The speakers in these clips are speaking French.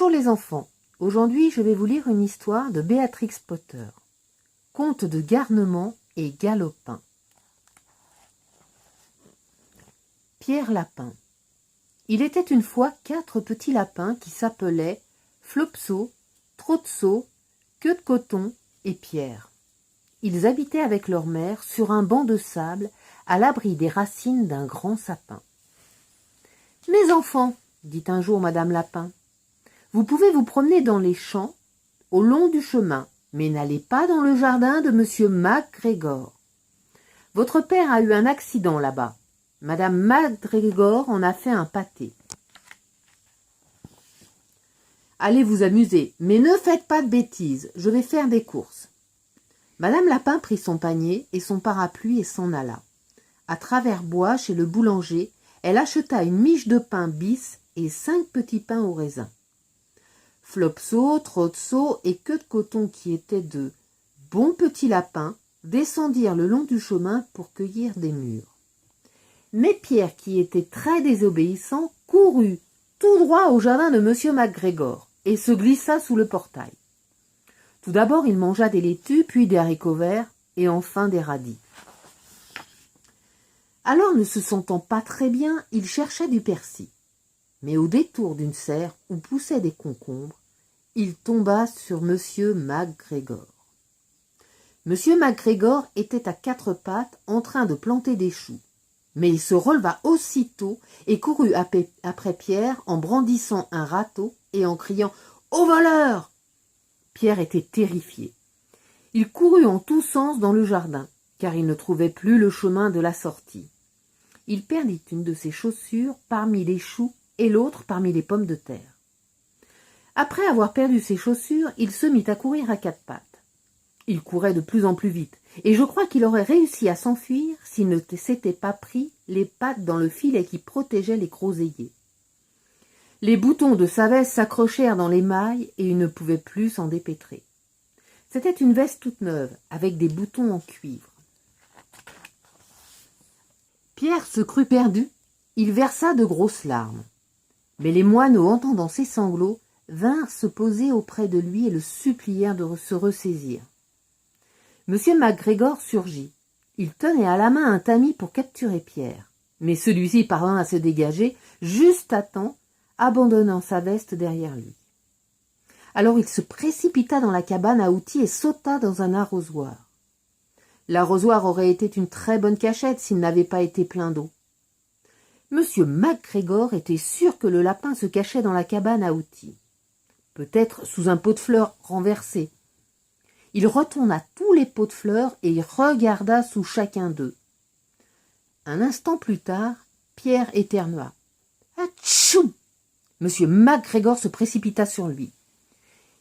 Bonjour les enfants, aujourd'hui je vais vous lire une histoire de Béatrix Potter. Conte de Garnement et Galopin. Pierre Lapin. Il était une fois 4 petits lapins qui s'appelaient Flopso, Trotso, Queue de Coton et Pierre. Ils habitaient avec leur mère sur un banc de sable à l'abri des racines d'un grand sapin. « Mes enfants, dit un jour Madame Lapin, vous pouvez vous promener dans les champs, au long du chemin, mais n'allez pas dans le jardin de Monsieur MacGregor. Votre père a eu un accident là-bas. Madame MacGregor en a fait un pâté. Allez vous amuser, mais ne faites pas de bêtises, je vais faire des courses. » Madame Lapin prit son panier et son parapluie et s'en alla. À travers bois, chez le boulanger, elle acheta une miche de pain bis et 5 petits pains au raisin. Flopso, Trotso et Queue de Coton, qui étaient de bons petits lapins, descendirent le long du chemin pour cueillir des mûres. Mais Pierre, qui était très désobéissant, courut tout droit au jardin de Monsieur MacGregor et se glissa sous le portail. Tout d'abord, il mangea des laitues, puis des haricots verts et enfin des radis. Alors, ne se sentant pas très bien, il chercha du persil. Mais au détour d'une serre où poussaient des concombres, il tomba sur Monsieur MacGregor. Monsieur MacGregor était à 4 pattes en train de planter des choux. Mais il se releva aussitôt et courut après Pierre en brandissant un râteau et en criant « Au voleur !» Pierre était terrifié. Il courut en tous sens dans le jardin, car il ne trouvait plus le chemin de la sortie. Il perdit une de ses chaussures parmi les choux et l'autre parmi les pommes de terre. Après avoir perdu ses chaussures, il se mit à courir à 4 pattes. Il courait de plus en plus vite, et je crois qu'il aurait réussi à s'enfuir s'il ne s'était pas pris les pattes dans le filet qui protégeait les groseilliers. Les boutons de sa veste s'accrochèrent dans les mailles et il ne pouvait plus s'en dépêtrer. C'était une veste toute neuve, avec des boutons en cuivre. Pierre se crut perdu, il versa de grosses larmes. Mais les moineaux, entendant ses sanglots, vinrent se poser auprès de lui et le supplièrent de se ressaisir. Monsieur MacGregor surgit. Il tenait à la main un tamis pour capturer Pierre. Mais celui-ci parvint à se dégager juste à temps, abandonnant sa veste derrière lui. Alors il se précipita dans la cabane à outils et sauta dans un arrosoir. L'arrosoir aurait été une très bonne cachette s'il n'avait pas été plein d'eau. Monsieur MacGregor était sûr que le lapin se cachait dans la cabane à outils, peut-être sous un pot de fleurs renversé. Il retourna tous les pots de fleurs et y regarda sous chacun d'eux. Un instant plus tard, Pierre éternua. « Atchou !» Monsieur MacGregor se précipita sur lui.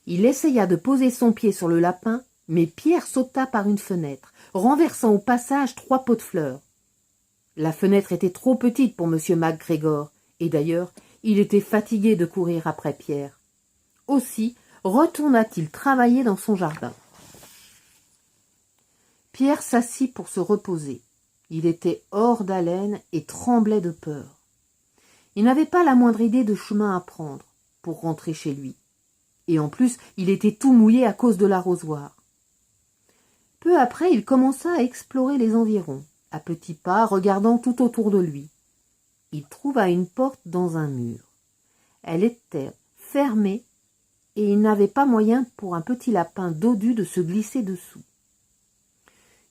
Il essaya de poser son pied sur le lapin, mais Pierre sauta par une fenêtre, renversant au passage 3 pots de fleurs. La fenêtre était trop petite pour Monsieur MacGregor, et d'ailleurs, il était fatigué de courir après Pierre. Aussi retourna-t-il travailler dans son jardin. Pierre s'assit pour se reposer. Il était hors d'haleine et tremblait de peur. Il n'avait pas la moindre idée de chemin à prendre pour rentrer chez lui. Et en plus, il était tout mouillé à cause de l'arrosoir. Peu après, il commença à explorer les environs, à petits pas, regardant tout autour de lui. Il trouva une porte dans un mur. Elle était fermée et il n'avait pas moyen pour un petit lapin dodu de se glisser dessous.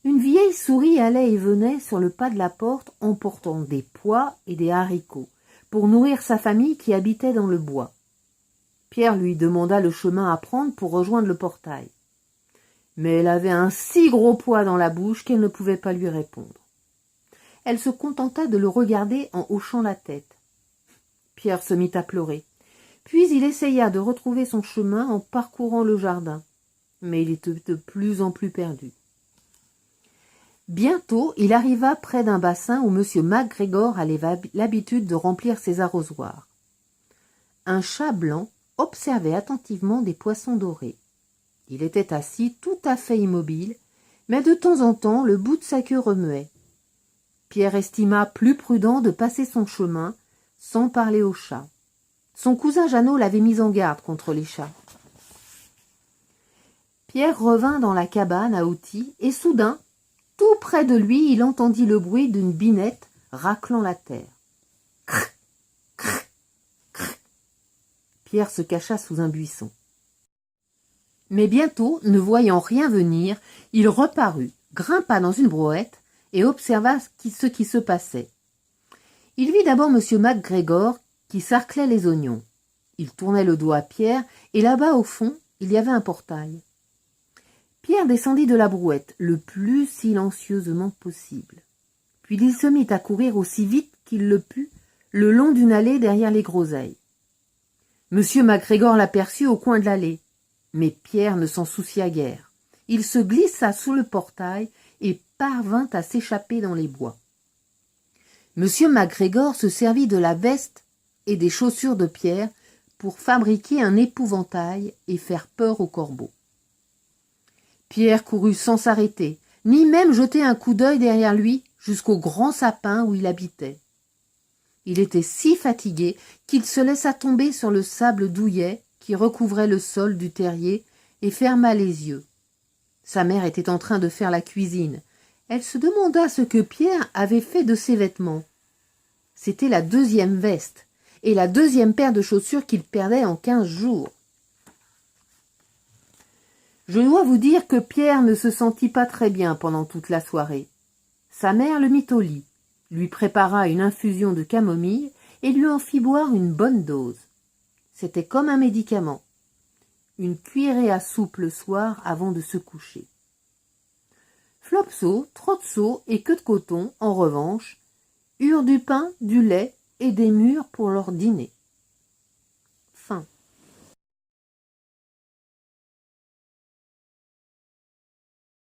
Une vieille souris allait et venait sur le pas de la porte emportant des pois et des haricots pour nourrir sa famille qui habitait dans le bois. Pierre lui demanda le chemin à prendre pour rejoindre le portail. Mais elle avait un si gros pois dans la bouche qu'elle ne pouvait pas lui répondre. Elle se contenta de le regarder en hochant la tête. Pierre se mit à pleurer. Puis il essaya de retrouver son chemin en parcourant le jardin. Mais il était de plus en plus perdu. Bientôt, il arriva près d'un bassin où Monsieur MacGregor avait l'habitude de remplir ses arrosoirs. Un chat blanc observait attentivement des poissons dorés. Il était assis tout à fait immobile, mais de temps en temps le bout de sa queue remuait. Pierre estima plus prudent de passer son chemin sans parler au chat. Son cousin Jeannot l'avait mis en garde contre les chats. Pierre revint dans la cabane à outils et soudain, tout près de lui, il entendit le bruit d'une binette raclant la terre. Crrr, crrr, crrr. Pierre se cacha sous un buisson. Mais bientôt, ne voyant rien venir, il reparut, grimpa dans une brouette et observa ce qui se passait. Il vit d'abord M. MacGregor qui sarclait les oignons. Il tournait le dos à Pierre et là-bas au fond, il y avait un portail. Pierre descendit de la brouette le plus silencieusement possible. Puis il se mit à courir aussi vite qu'il le put le long d'une allée derrière les groseilles. M. MacGregor l'aperçut au coin de l'allée, mais Pierre ne s'en soucia guère. Il se glissa sous le portail et parvint à s'échapper dans les bois. M. MacGregor se servit de la veste et des chaussures de Pierre pour fabriquer un épouvantail et faire peur aux corbeaux. Pierre courut sans s'arrêter, ni même jeter un coup d'œil derrière lui jusqu'au grand sapin où il habitait. Il était si fatigué qu'il se laissa tomber sur le sable douillet qui recouvrait le sol du terrier et ferma les yeux. Sa mère était en train de faire la cuisine. Elle se demanda ce que Pierre avait fait de ses vêtements. C'était la 2e veste et la 2e paire de chaussures qu'il perdait en 15 jours. Je dois vous dire que Pierre ne se sentit pas très bien pendant toute la soirée. Sa mère le mit au lit, lui prépara une infusion de camomille et lui en fit boire une bonne dose. C'était comme un médicament. Une cuillerée à soupe le soir avant de se coucher. Flopso, Trotso et Queue de Coton, en revanche, eurent du pain, du lait et des mûres pour leur dîner.